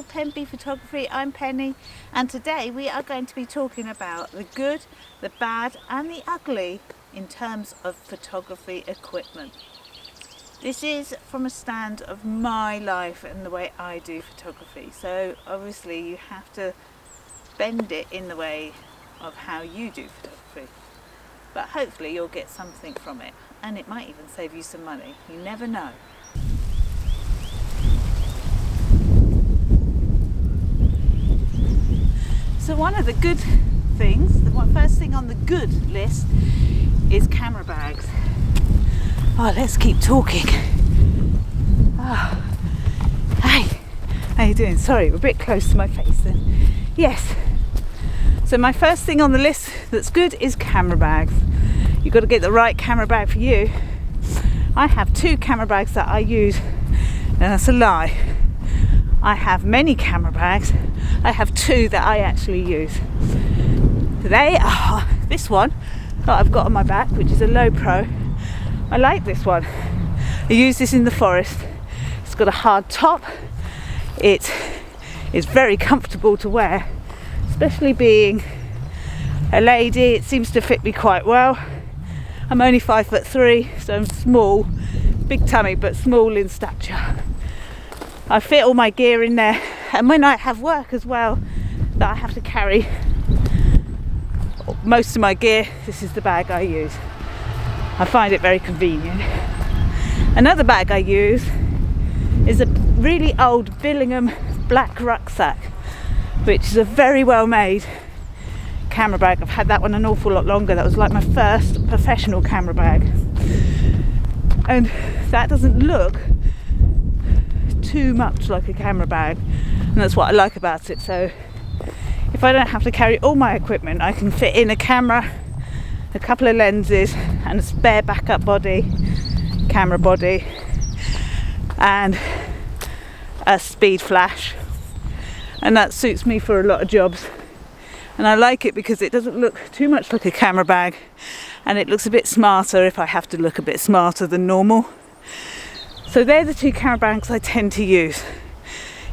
channel, Penby Photography. I'm Penny, and today we are going to be talking about the good, the bad and the ugly in terms of photography equipment. This is from a stand of my life and the way I do photography, so obviously you have to bend it in the way of how you do photography, but hopefully you'll get something from it, and it might even save you some money. You never know. So one of the good things, the first thing on the good list is camera bags. Oh, let's keep talking. Oh. Hey, how you doing? Sorry, we're a bit close to my face then. Yes. So my first thing on the list that's good is camera bags. You've got to get the right camera bag for you. I have 2 camera bags that I use, and that's a lie. I have many camera bags. I have 2 that I actually use. They are this one that I've got on my back, which is a low pro. I like this one. I use this in the forest. It's got a hard top. It is very comfortable to wear, especially being a lady. It seems to fit me quite well. I'm only 5'3", so I'm small, big tummy, but small in stature. I fit all my gear in there, and when I have work as well that I have to carry most of my gear, this is the bag I use. I find it very convenient. Another bag I use is a really old Billingham black rucksack, which is a very well made camera bag. I've had that one an awful lot longer. That was like my first professional camera bag, and that doesn't look too much like a camera bag, and that's what I like about it. So if I don't have to carry all my equipment, I can fit in a camera, a couple of lenses and a spare backup body, camera body, and a speed flash, and that suits me for a lot of jobs. And I like it because it doesn't look too much like a camera bag, and it looks a bit smarter if I have to look a bit smarter than normal. So they're the 2 camera bags I tend to use.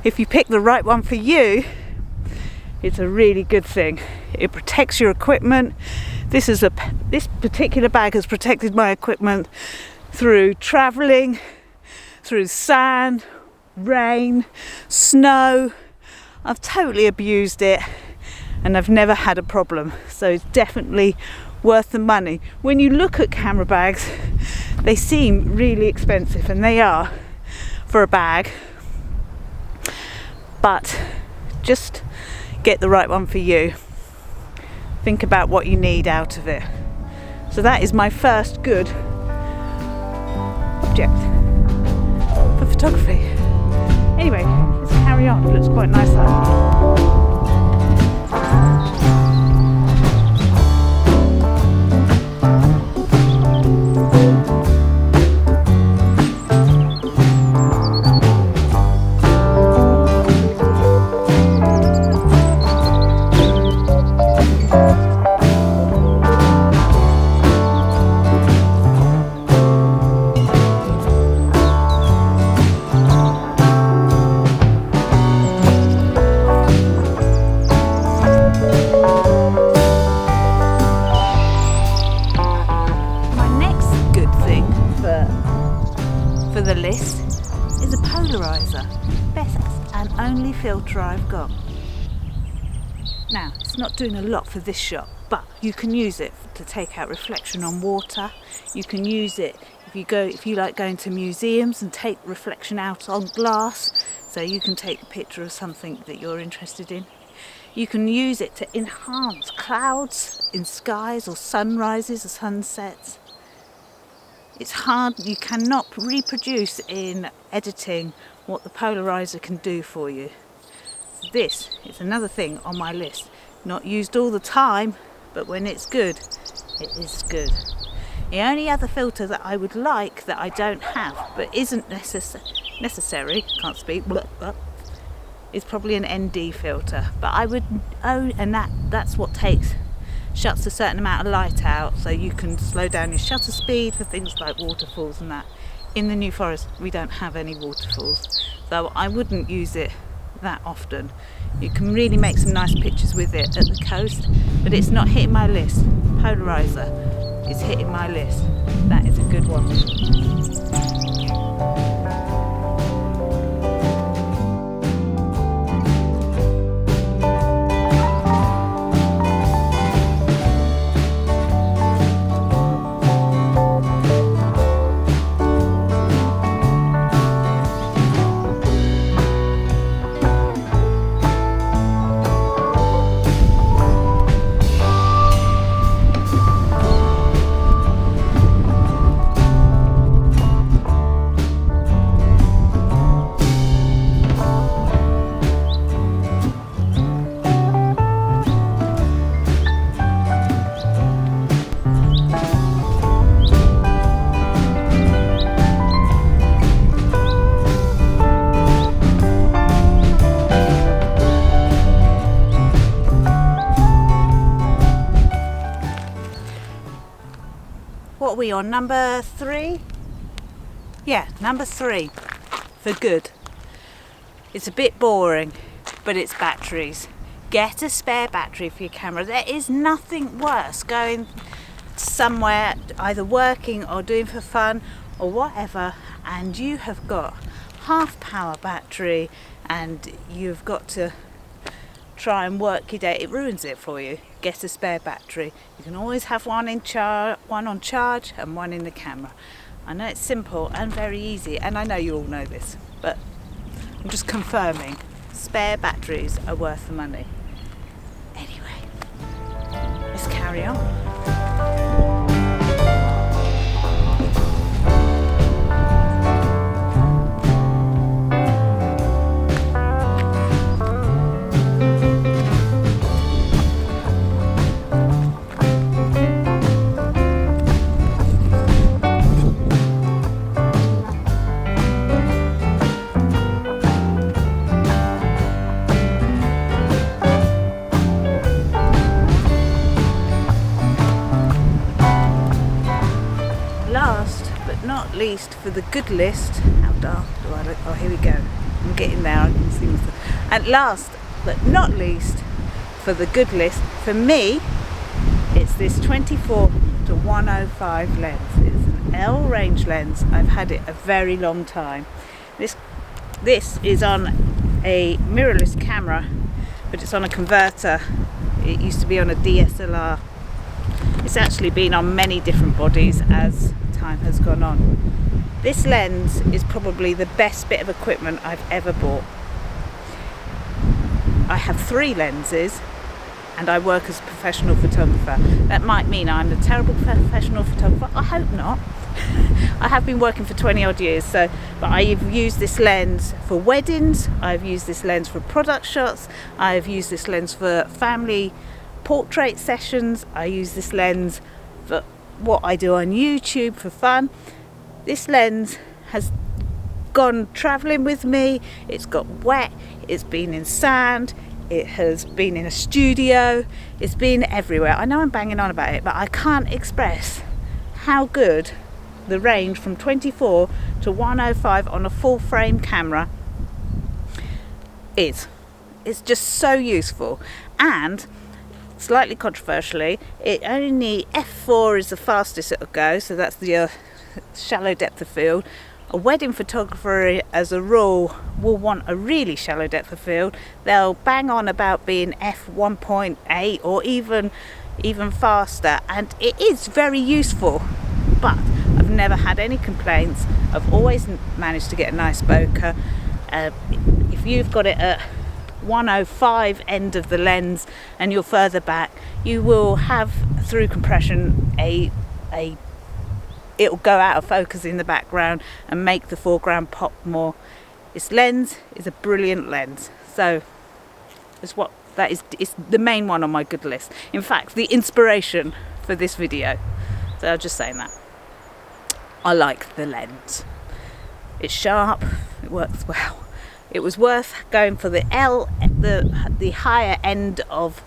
If you pick the right one for you, it's a really good thing. It protects your equipment. This particular bag has protected my equipment through travelling, through sand, rain, snow. I've totally abused it and I've never had a problem. So it's definitely worth the money. When you look at camera bags, they seem really expensive, and they are for a bag, but just get the right one for you. Think about what you need out of it. So that is my first good object for photography. Anyway, let's carry on. It looks quite nice though. The list is a polarizer, best and only filter I've got. Now, it's not doing a lot for this shot, but you can use it to take out reflection on water. You can use it if you like going to museums and take reflection out on glass, so you can take a picture of something that you're interested in. You can use it to enhance clouds in skies, or sunrises or sunsets. It's hard, you cannot reproduce in editing what the polarizer can do for you. This is another thing on my list. Not used all the time, but when it's good, it is good. The only other filter that I would like that I don't have, but isn't necessary, can't speak, is probably an ND filter. But I would own, and that's what shuts a certain amount of light out, so you can slow down your shutter speed for things like waterfalls and that. In the New Forest we don't have any waterfalls, so I wouldn't use it that often. You can really make some nice pictures with it at the coast, but it's not hitting my list. Polarizer is hitting my list. That is a good one. What are we on, number 3? Yeah, number 3 for good. It's a bit boring, but it's batteries. Get a spare battery for your camera. There is nothing worse going somewhere, either working or doing for fun or whatever, and you have got half power battery and you've got to try and work your day. It ruins it for you. Get a spare battery. You can always have one on charge and one in the camera. I know it's simple and very easy, and I know you all know this, but I'm just confirming. Spare batteries are worth the money. Anyway, let's carry on. Not least for the good list. How dark do I look? Oh, here we go. I'm getting there. I can see myself. And last but not least for the good list, for me, it's this 24 to 105 lens. It's an L range lens. I've had it a very long time. This is on a mirrorless camera, but it's on a converter. It used to be on a DSLR. It's actually been on many different bodies as time has gone on. This lens is probably the best bit of equipment I've ever bought. I have 3 lenses and I work as a professional photographer. That might mean I'm a terrible professional photographer. I hope not. I have been working for 20 odd years, but I've used this lens for weddings, I've used this lens for product shots, I've used this lens for family portrait sessions, I use this lens for what I do on YouTube for fun. This lens has gone travelling with me. It's got wet, it's been in sand, it has been in a studio, it's been everywhere. I know I'm banging on about it, but I can't express how good the range from 24 to 105 on a full frame camera is. It's just so useful. And slightly controversially, it only f4 is the fastest it'll go, so that's the shallow depth of field. A wedding photographer, as a rule, will want a really shallow depth of field. They'll bang on about being f1.8 or even faster, and it is very useful. But I've never had any complaints. I've always managed to get a nice bokeh. If you've got it at 105 end of the lens and you're further back, you will have, through compression, it'll go out of focus in the background and make the foreground pop more. This lens is a brilliant lens, so it's the main one on my good list. In fact, the inspiration for this video. So I'm just saying that I like the lens. It's sharp, it works well. It was worth going for the the higher end of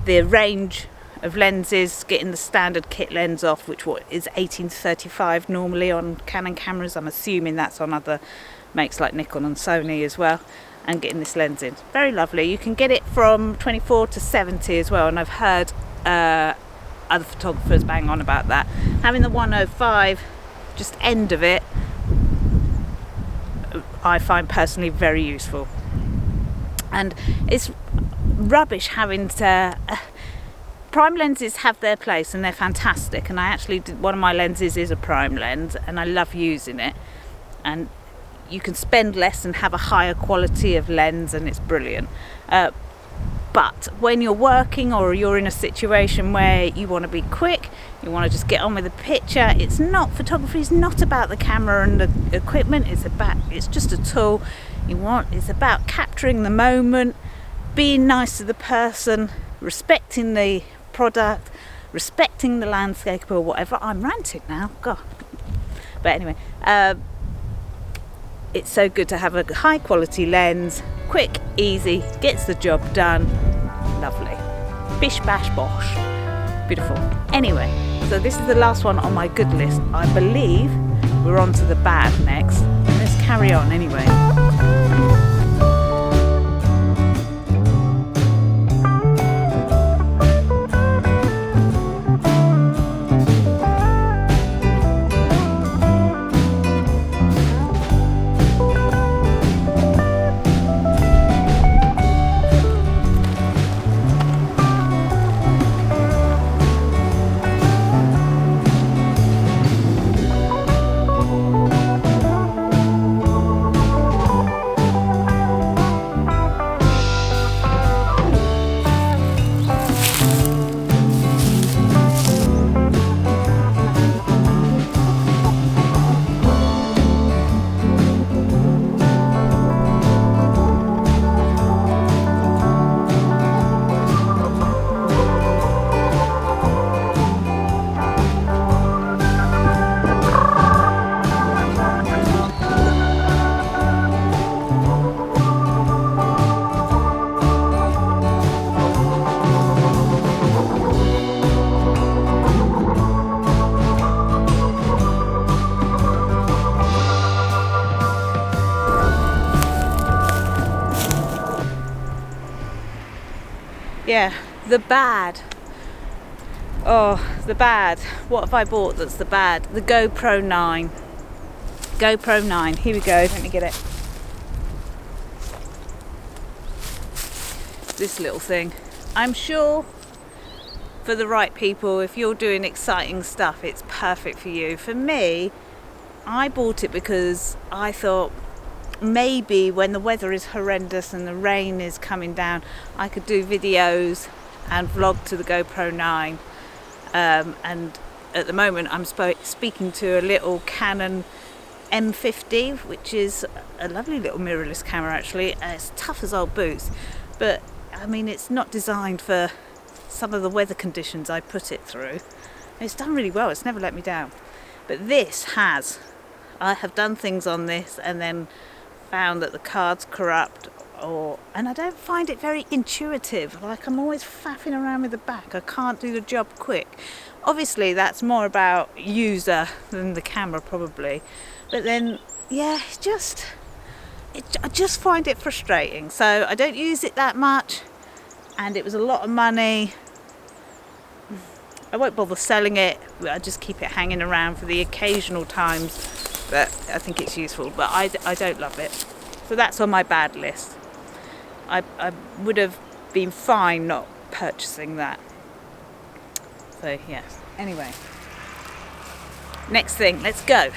the range of lenses, getting the standard kit lens off, which is 18 to 35 normally on Canon cameras. I'm assuming that's on other makes like Nikon and Sony as well. and getting this lens in. Very lovely. You can get it from 24 to 70 as well, and I've heard other photographers bang on about that. Having the 105 just end of it, I find personally very useful. And it's rubbish having to prime lenses have their place and they're fantastic, and I actually did, one of my lenses is a prime lens and I love using it, and you can spend less and have a higher quality of lens, and it's brilliant. But when you're working or you're in a situation where you want to be quick, you want to just get on with the picture, photography is not about the camera and the equipment, it's just a tool. It's about capturing the moment, being nice to the person, respecting the product, respecting the landscape or whatever. I'm ranting now, God. But anyway, it's so good to have a high quality lens, quick, easy, gets the job done, lovely. Bish bash bosh, beautiful. Anyway, so this is the last one on my good list. I believe we're on to the bad next. Let's carry on anyway. Yeah, the bad. Oh, the bad. What have I bought that's the bad? The GoPro 9. GoPro 9. Here we go. Let me get it. This little thing. I'm sure for the right people, if you're doing exciting stuff, it's perfect for you. For me, I bought it because I thought maybe when the weather is horrendous and the rain is coming down, I could do videos and vlog to the GoPro 9. And at the moment I'm speaking to a little Canon M50, which is a lovely little mirrorless camera actually. It's tough as old boots, but I mean it's not designed for some of the weather conditions I put it through. It's done really well, it's never let me down. But this has. I have done things on this and then found that the card's corrupt, and I don't find it very intuitive. Like, I'm always faffing around with the back. I can't do the job quick. Obviously that's more about user than the camera probably, but then yeah, I just find it frustrating, so I don't use it that much, and it was a lot of money. I won't bother selling it, I just keep it hanging around for the occasional times that I think it's useful, but I don't love it. So that's on my bad list. I would have been fine not purchasing that. So yes, anyway. Next thing, let's go.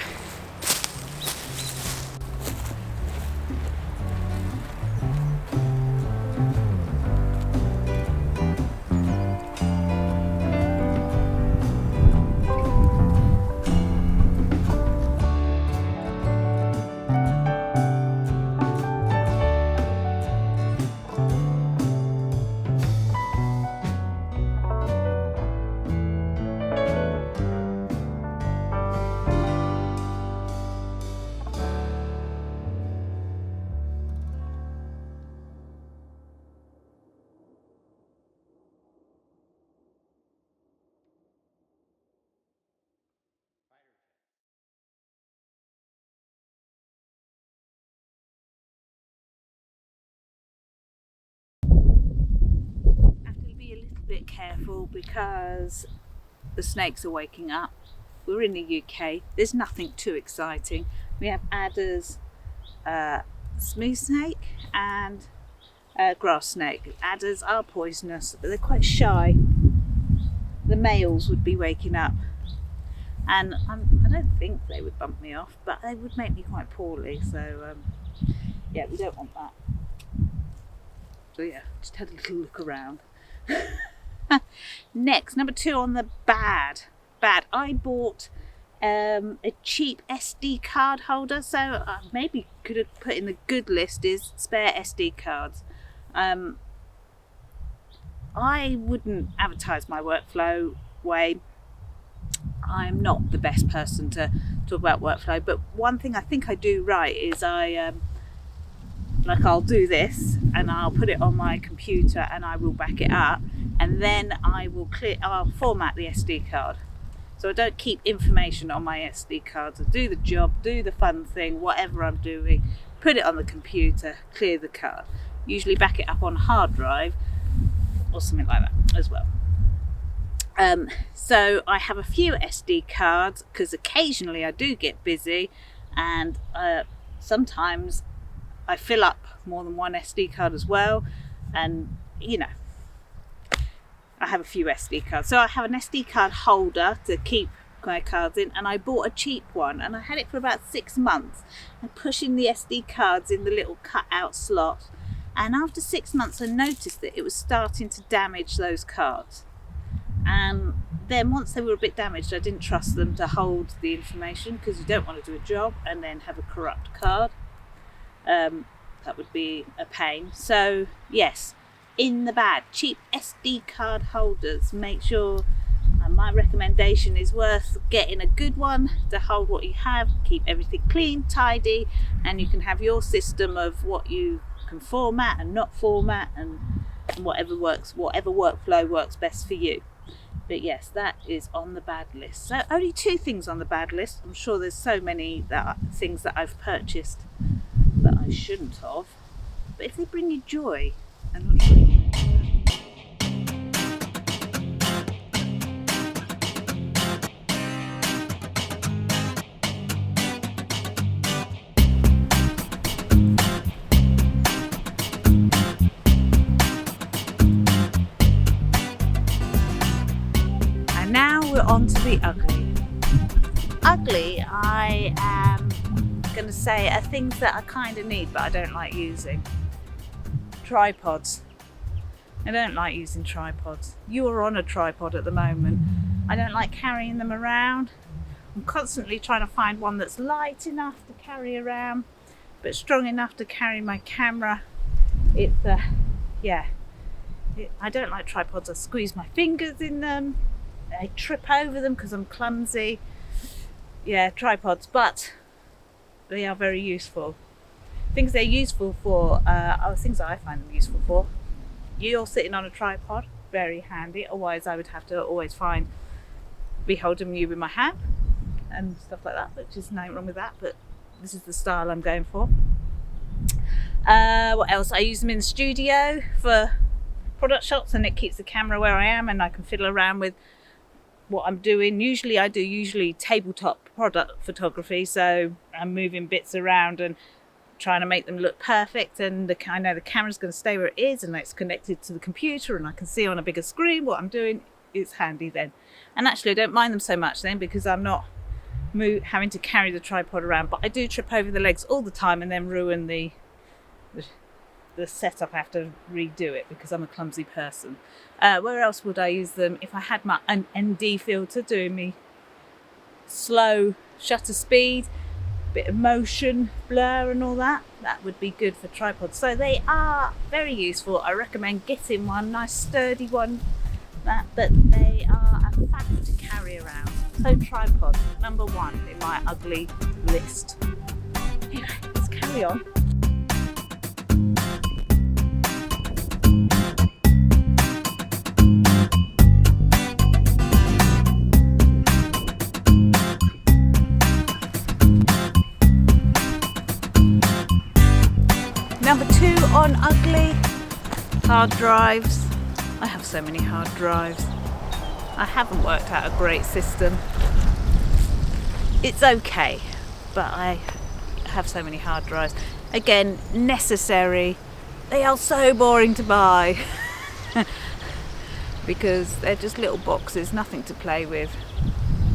bit careful because the snakes are waking up. We're in the UK, there's nothing too exciting. We have adders, smooth snake and grass snake. Adders are poisonous, but they're quite shy. The males would be waking up, and I don't think they would bump me off, but they would make me quite poorly, so yeah, we don't want that. So yeah, just had a little look around. Next, number 2 on the bad. I bought a cheap SD card holder, so maybe could have put in the good list is spare SD cards. I wouldn't advertise my workflow way. I'm not the best person to talk about workflow, but one thing I think I do right is I'll do this and I'll put it on my computer and I will back it up, and then I'll format the SD card. So I don't keep information on my SD cards. I do the job, do the fun thing, whatever I'm doing, put it on the computer, clear the card. Usually back it up on a hard drive or something like that as well. So I have a few SD cards because occasionally I do get busy, and sometimes I fill up more than one SD card as well, and you know, I have a few SD cards. So I have an SD card holder to keep my cards in, and I bought a cheap one and I had it for about 6 months. I'm pushing the SD cards in the little cut out slot, and after 6 months I noticed that it was starting to damage those cards. And then once they were a bit damaged, I didn't trust them to hold the information, because you don't want to do a job and then have a corrupt card. That would be a pain. So yes, in the bad, cheap SD card holders. Make sure, my recommendation is worth getting a good one to hold what you have, keep everything clean, tidy, and you can have your system of what you can format and not format, and whatever workflow works best for you. But yes, that is on the bad list. So only 2 things on the bad list. I'm sure there's so many things that I've purchased that I shouldn't have. But if they bring you joy, I'm not sure. Now we're on to the ugly. Ugly, I am going to say, are things that I kind of need but I don't like using. Tripods. I don't like using tripods. You are on a tripod at the moment. I don't like carrying them around. I'm constantly trying to find one that's light enough to carry around but strong enough to carry my camera. It's I don't like tripods. I squeeze my fingers in them. I trip over them because I'm clumsy. Yeah, tripods, but they are very useful. Things they're useful for are things that I find them useful for. You're sitting on a tripod, very handy. Otherwise, I would have to always be holding you with my hand and stuff like that, which is nothing wrong with that, but this is the style I'm going for. What else? I use them in the studio for product shots, and it keeps the camera where I am and I can fiddle around with what I'm doing. I do tabletop product photography, so I'm moving bits around and trying to make them look perfect, and I know the camera's going to stay where it is and it's connected to the computer and I can see on a bigger screen what I'm doing. It's handy then, and actually I don't mind them so much then because I'm not having to carry the tripod around, but I do trip over the legs all the time and then ruin the setup. I have to redo it because I'm a clumsy person. Where else would I use them? If I had my ND filter doing me slow shutter speed, bit of motion blur and all that would be good for tripods. So they are very useful. I recommend getting one, nice sturdy one, but they are a fact to carry around. So tripod, number 1 in my ugly list. Anyway, let's carry on. Number 2 on ugly, hard drives. I have so many hard drives. I haven't worked out a great system. It's okay, but I have so many hard drives. Again, necessary. They are so boring to buy because they're just little boxes, nothing to play with.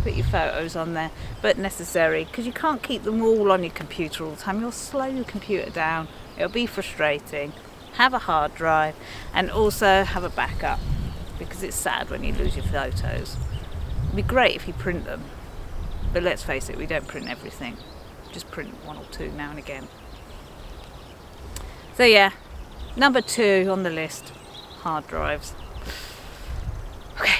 Put your photos on there, but necessary because you can't keep them all on your computer all the time. You'll slow your computer down. It'll be frustrating. Have a hard drive and also have a backup because it's sad when you lose your photos. It'd be great if you print them, but let's face it, we don't print everything. Just print one or two now and again. So yeah, number 2 on the list, hard drives. Okay.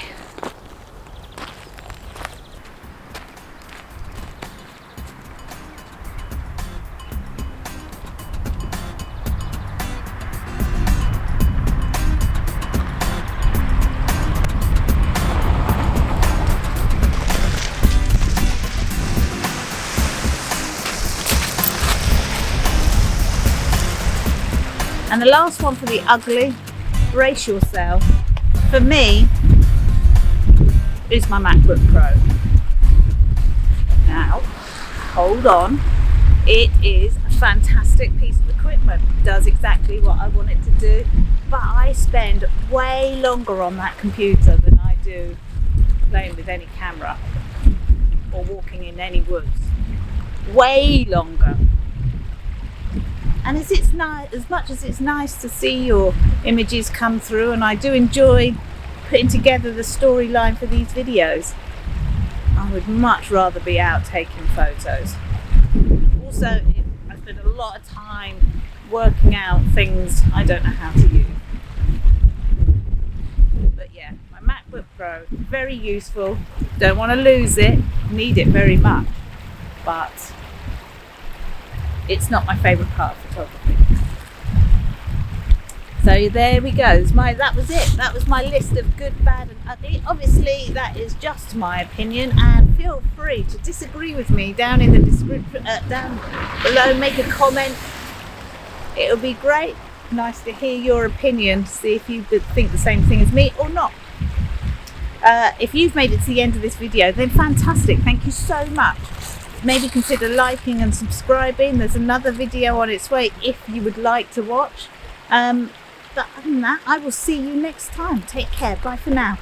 And the last one for the ugly, brace yourself. For me, is my MacBook Pro. Now, hold on. It is a fantastic piece of equipment. It does exactly what I want it to do. But I spend way longer on that computer than I do playing with any camera or walking in any woods. Way longer. And as much as it's nice to see your images come through, and I do enjoy putting together the storyline for these videos, I would much rather be out taking photos. Also, I spend a lot of time working out things I don't know how to use. But yeah, my MacBook Pro, very useful. Don't want to lose it, need it very much, but it's not my favourite part of photography. So there we go. That was it. That was my list of good, bad and ugly. Obviously that is just my opinion, and feel free to disagree with me down in the description, down below. Make a comment. It'll be great. Nice to hear your opinion, see if you think the same thing as me or not. If you've made it to the end of this video, then fantastic. Thank you so much. Maybe consider liking and subscribing. There's another video on its way if you would like to watch. But other than that, I will see you next time. Take care. Bye for now.